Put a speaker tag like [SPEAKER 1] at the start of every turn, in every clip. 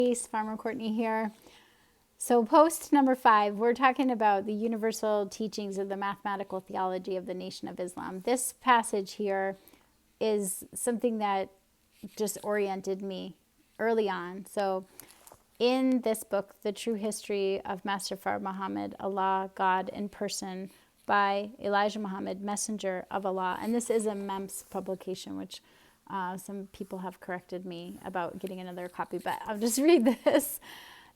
[SPEAKER 1] Farmer Courtney here. So post number 5, we're talking about the universal teachings of the mathematical theology of the Nation of Islam. This passage here is something that just oriented me early on. So in this book, The True History of Master Fard Muhammad, Allah, God in Person, by Elijah Muhammad, Messenger of Allah. And this is a MEMS publication, which some people have corrected me about getting another copy, but I'll just read this.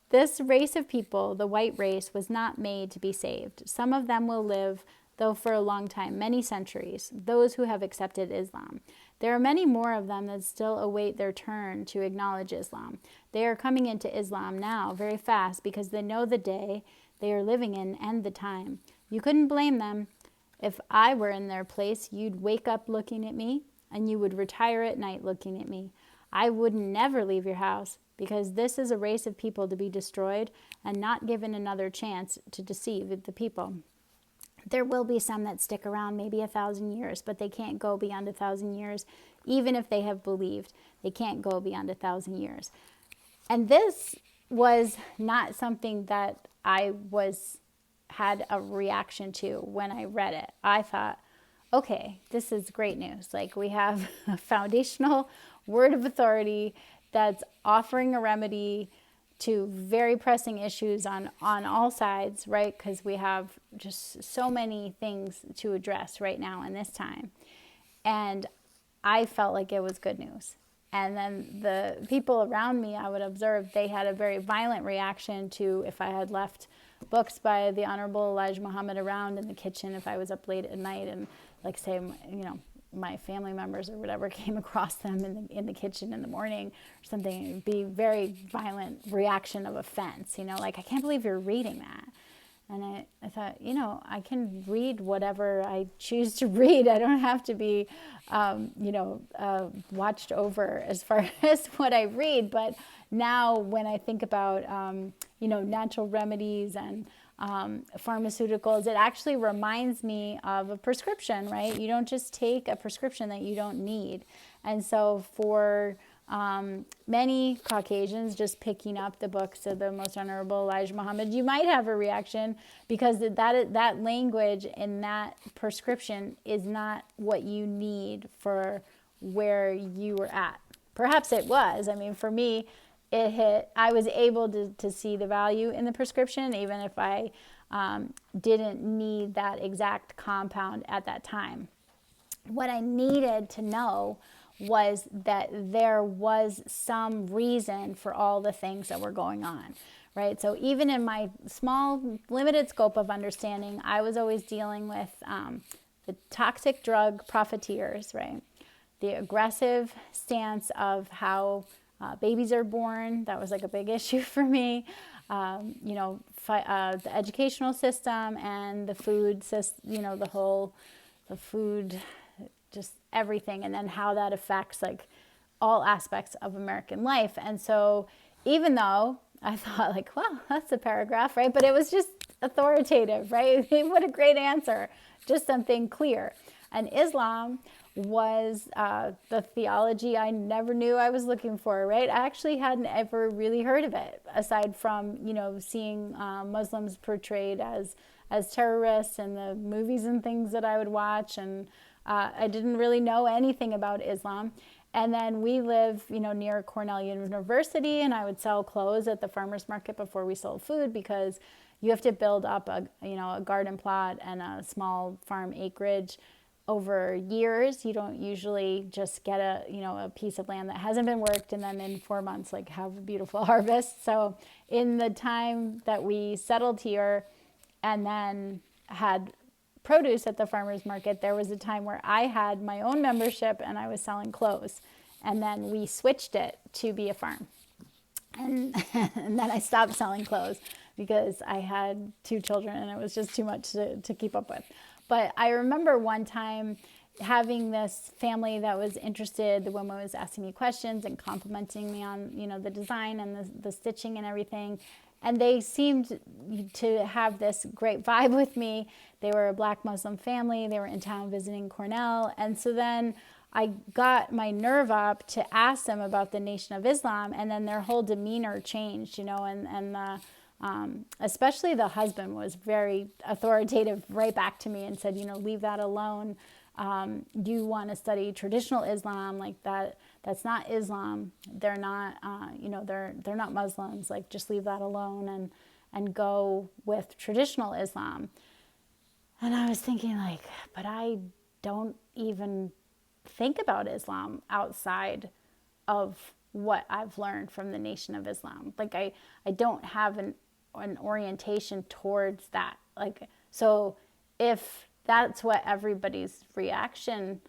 [SPEAKER 1] This race of people, the white race, was not made to be saved. Some of them will live, though for a long time, many centuries, those who have accepted Islam. There are many more of them that still await their turn to acknowledge Islam. They are coming into Islam now very fast because they know the day they are living in and the time. You couldn't blame them. If I were in their place, you'd wake up looking at me, and you would retire at night looking at me. I would never leave your house, because this is a race of people to be destroyed and not given another chance to deceive the people. There will be some that stick around maybe 1,000 years, but they can't go beyond 1,000 years. Even if they have believed, they can't go beyond 1,000 years. And this was not something that I had a reaction to when I read it. I thought, okay, this is great news. Like, we have a foundational word of authority that's offering a remedy to very pressing issues on all sides, right? Because we have just so many things to address right now in this time. And I felt like it was good news. And then the people around me, I would observe, they had a very violent reaction to if I had left books by the Honorable Elijah Muhammad around in the kitchen, if I was up late at night and, like, say, my family members or whatever came across them in the kitchen in the morning or something, it would be very violent reaction of offense, like, I can't believe you're reading that. And I thought, I can read whatever I choose to read. I don't have to be, watched over as far as what I read. But now when I think about, natural remedies and pharmaceuticals, it actually reminds me of a prescription, right? You don't just take a prescription that you don't need. And so for many Caucasians just picking up the books of the Most Honorable Elijah Muhammad, you might have a reaction because that language in that prescription is not what you need for where you were at. Perhaps it was. I mean, for me, it hit. I was able to see the value in the prescription, even if I didn't need that exact compound at that time. What I needed to know was that there was some reason for all the things that were going on, right? So even in my small, limited scope of understanding, I was always dealing with the toxic drug profiteers, right? The aggressive stance of how babies are born. That was like a big issue for me. The educational system and the food system, the food, just everything, and then how that affects like all aspects of American life. And so even though I thought like, well, that's a paragraph, right? But it was just authoritative, right? What a great answer. Just something clear. And Islam was the theology I never knew I was looking for, right? I actually hadn't ever really heard of it, aside from, seeing Muslims portrayed as terrorists in the movies and things that I would watch. And I didn't really know anything about Islam. And then we live, near Cornell University, and I would sell clothes at the farmer's market before we sold food, because you have to build up a garden plot and a small farm acreage over years. You don't usually just get a piece of land that hasn't been worked and then in 4 months like have a beautiful harvest. So in the time that we settled here and then had produce at the farmer's market, there was a time where I had my own membership and I was selling clothes, and then we switched it to be a farm, and then I stopped selling clothes because I had 2 children and it was just too much to keep up with. But I remember one time having this family that was interested. The woman was asking me questions and complimenting me on, the design and the stitching and everything. And they seemed to have this great vibe with me. They were a Black Muslim family. They were in town visiting Cornell. And so then I got my nerve up to ask them about the Nation of Islam, and then their whole demeanor changed, and the, especially the husband was very authoritative right back to me and said, leave that alone. You want to study traditional Islam, like that's not Islam. They're not, they're not Muslims. Like, just leave that alone and go with traditional Islam. And I was thinking, like, but I don't even think about Islam outside of what I've learned from the Nation of Islam. Like, I don't have an orientation towards that. Like, so if that's what everybody's reaction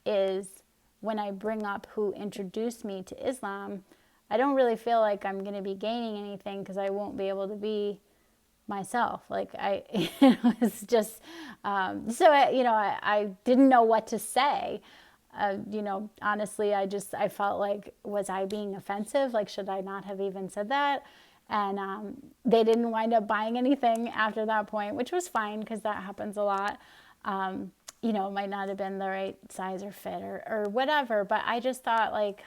[SPEAKER 1] is when I bring up who introduced me to Islam, I don't really feel like I'm going to be gaining anything, because I won't be able to be myself. Like, it's just, I didn't know what to say. Honestly, I felt like, was I being offensive? Like, should I not have even said that? And they didn't wind up buying anything after that point, which was fine, because that happens a lot. It might not have been the right size or fit or whatever, but I just thought, like,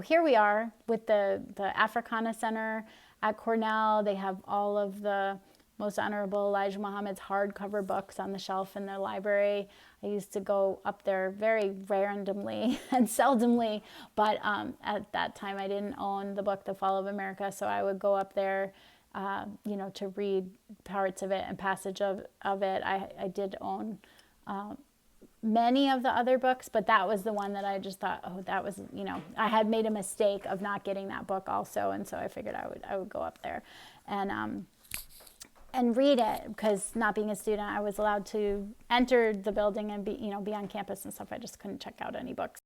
[SPEAKER 1] here we are with the Africana Center at Cornell. They have all of the Most Honorable Elijah Muhammad's hardcover books on the shelf in their library. I used to go up there very randomly and seldomly, but at that time I didn't own the book The Fall of America, so I would go up there to read parts of it and passage of it. I did own many of the other books, but that was the one that I just thought, oh, that was, I had made a mistake of not getting that book also, and so I figured I would go up there and read it, because not being a student, I was allowed to enter the building and be on campus and stuff. I just couldn't check out any books.